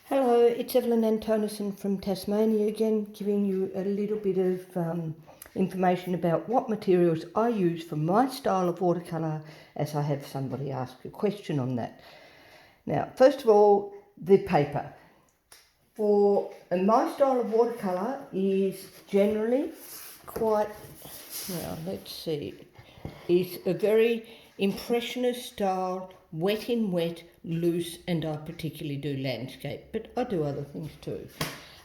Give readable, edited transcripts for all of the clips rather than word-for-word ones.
Hello, it's Evelyn Antonison from Tasmania again, giving you a little bit of information about what materials I use for my style of watercolour, as I have somebody ask a question on that. Now, first of all, the paper. For my style of watercolour is generally quite, is a very impressionist style, wet in wet, loose, and I particularly do landscape, but I do other things too.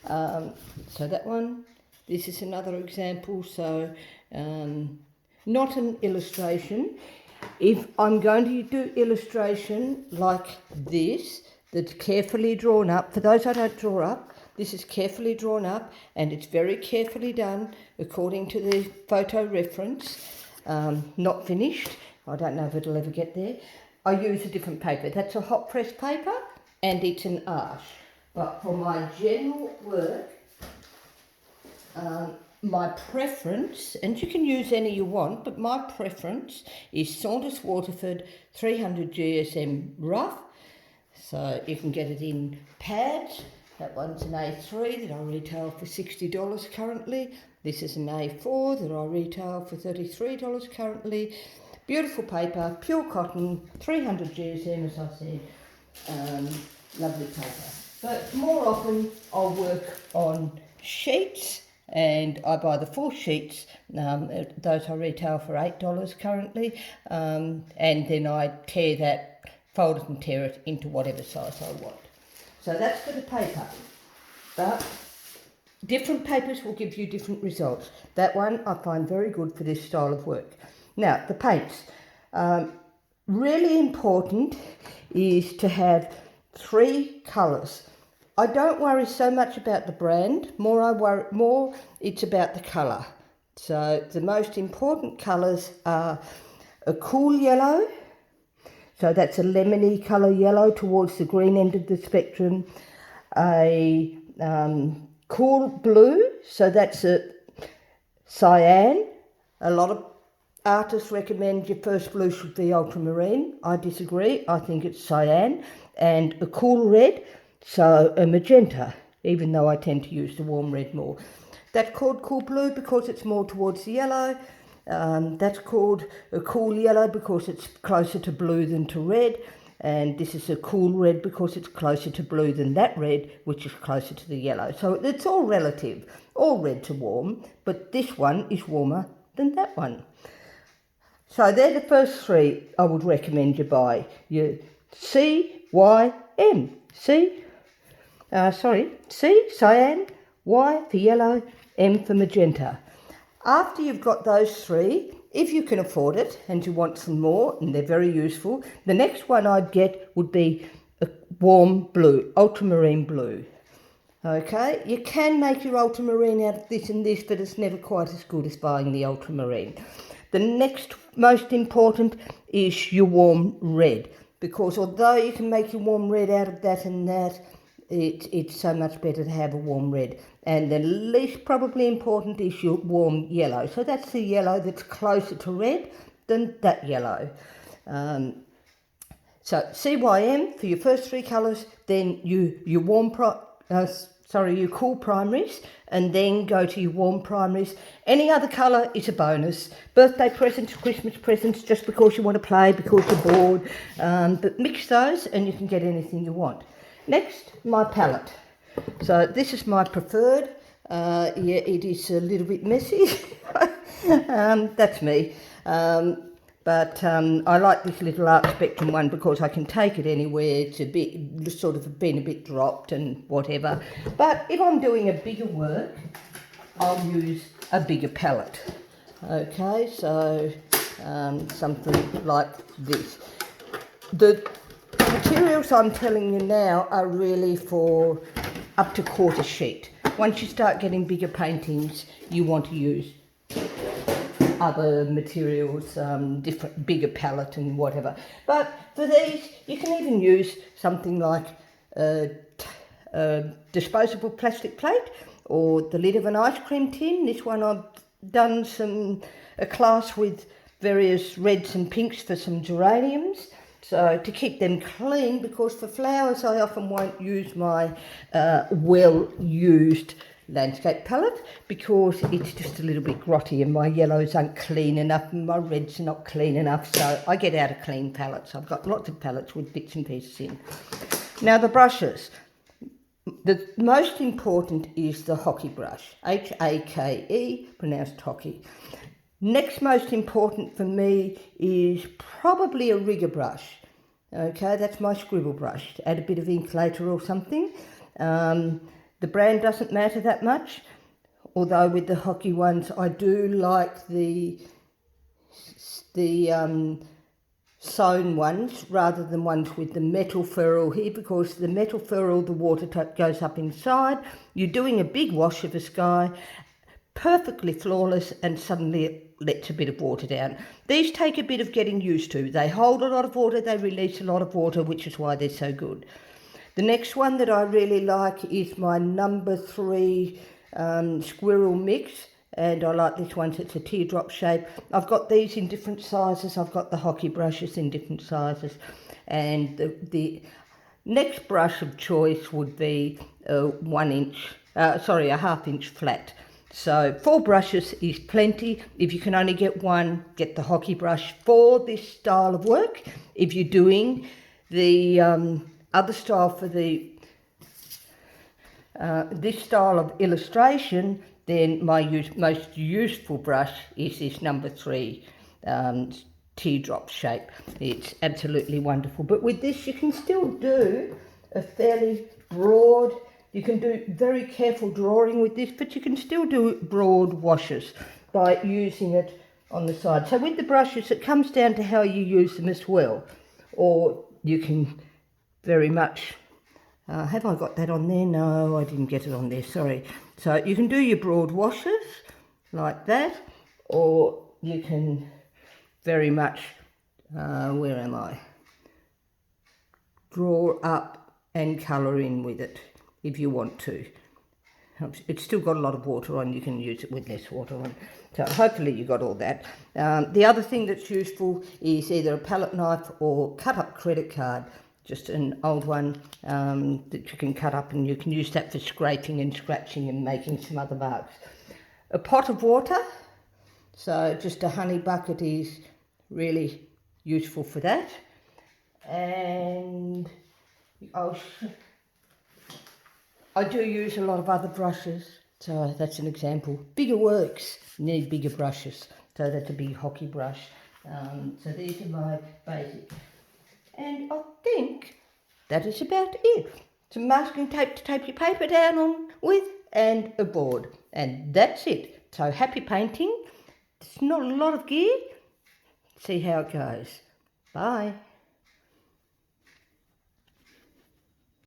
So that one, this is another example, so not an illustration. If I'm going to do illustration like this, that's carefully drawn up, for those I don't draw up, this is carefully drawn up and it's very carefully done according to the photo reference, not finished. I don't know if it'll ever get there. I use a different paper. That's a hot press paper and it's an arch. But for my general work, my preference, and you can use any you want, but my preference is Saunders Waterford 300 GSM rough. So you can get it in pads. That one's an A3 that I retail for $60 currently. This is an A4 that I retail for $33 currently. Beautiful paper, pure cotton, 300 GSM as I said. Lovely paper. But more often I'll work on sheets, and I buy the full sheets. Those I retail for $8 currently. And then I tear that, fold it and tear it into whatever size I want. So that's for the paper. But different papers will give you different results. That one I find very good for this style of work. Now, the paints. Really important is to have 3 colours. I don't worry so much about the brand, more it's about the colour. So the most important colours are a cool yellow, so that's a lemony colour yellow towards the green end of the spectrum, a cool blue, so that's a cyan. A lot of artists recommend your first blue should be ultramarine. I disagree. I think it's cyan. And a cool red, so a magenta, even though I tend to use the warm red more. That's called cool blue because it's more towards the yellow. That's called a cool yellow because it's closer to blue than to red. And this is a cool red because it's closer to blue than that red, which is closer to the yellow. So it's all relative. All reds are warm, but this one is warmer than that one. So they're the first 3 I would recommend you buy. Your CYM. C, cyan, Y for yellow, M for magenta. After you've got those 3, if you can afford it and you want some more, and they're very useful, the next one I'd get would be a warm blue, ultramarine blue. Okay, you can make your ultramarine out of this and this, but it's never quite as good as buying the ultramarine. The next most important is your warm red, because although you can make your warm red out of that and that, it's so much better to have a warm red. And the least probably important is your warm yellow. So that's the yellow that's closer to red than that yellow. So CYM for your first 3 colours, then your cool primaries, and then go to your warm primaries. Any other colour is a bonus. Birthday presents, Christmas presents, just because you want to play, because you're bored. But mix those and you can get anything you want. Next, my palette. So this is my preferred. It is a little bit messy. That's me. But I like this little art spectrum one because I can take it anywhere. It's a bit, sort of been a bit dropped and whatever. But if I'm doing a bigger work, I'll use a bigger palette. Okay, so something like this. The materials I'm telling you now are really for up to quarter sheet. Once you start getting bigger paintings, you want to use other materials, different, bigger palette and whatever. But for these, you can even use something like a disposable plastic plate or the lid of an ice cream tin. This one I've done a class with various reds and pinks for some geraniums. So to keep them clean, because for flowers I often won't use my well-used landscape palette because it's just a little bit grotty and my yellows aren't clean enough and my reds are not clean enough, so I get out a clean palettes. I've got lots of palettes with bits and pieces in. Now the brushes. The most important is the hockey brush, H-A-K-E, pronounced hockey. Next most important for me is probably a rigger brush. Okay, that's my scribble brush. Add a bit of ink later or something. The brand doesn't matter that much, although with the hockey ones I do like the sewn ones rather than ones with the metal ferrule here, because the metal ferrule, the water goes up inside. You're doing a big wash of a sky, perfectly flawless, and suddenly it lets a bit of water down. These take a bit of getting used to. They hold a lot of water, they release a lot of water, which is why they're so good. The next one that I really like is my number 3 squirrel mix. And I like this one, so it's a teardrop shape. I've got these in different sizes. I've got the hockey brushes in different sizes. And the next brush of choice would be a half inch flat. So 4 brushes is plenty. If you can only get one, get the hockey brush for this style of work. If you're doing the other style for the this style of illustration, then my most useful brush is this number 3 teardrop shape. It's absolutely wonderful. But with this you can still do a fairly broad, you can do very careful drawing with this, but you can still do broad washes by using it on the side. So with the brushes it comes down to how you use them as well. Or you can very much have I got that on there? No, I didn't get it on there, sorry. So you can do your broad washes like that, or you can very much, where am I? Draw up and colour in with it if you want to. It's still got a lot of water on, you can use it with less water on. So hopefully you got all that. The other thing that's useful is either a palette knife or cut up credit card. Just an old one that you can cut up, and you can use that for scraping and scratching and making some other marks. A pot of water, so just a honey bucket is really useful for that. And I do use a lot of other brushes, so that's an example. Bigger works, you need bigger brushes, so that's a big hockey brush. So these are my basic. And I think that is about it. Some masking tape to tape your paper down on with, and a board. And that's it. So happy painting. It's not a lot of gear. See how it goes. Bye.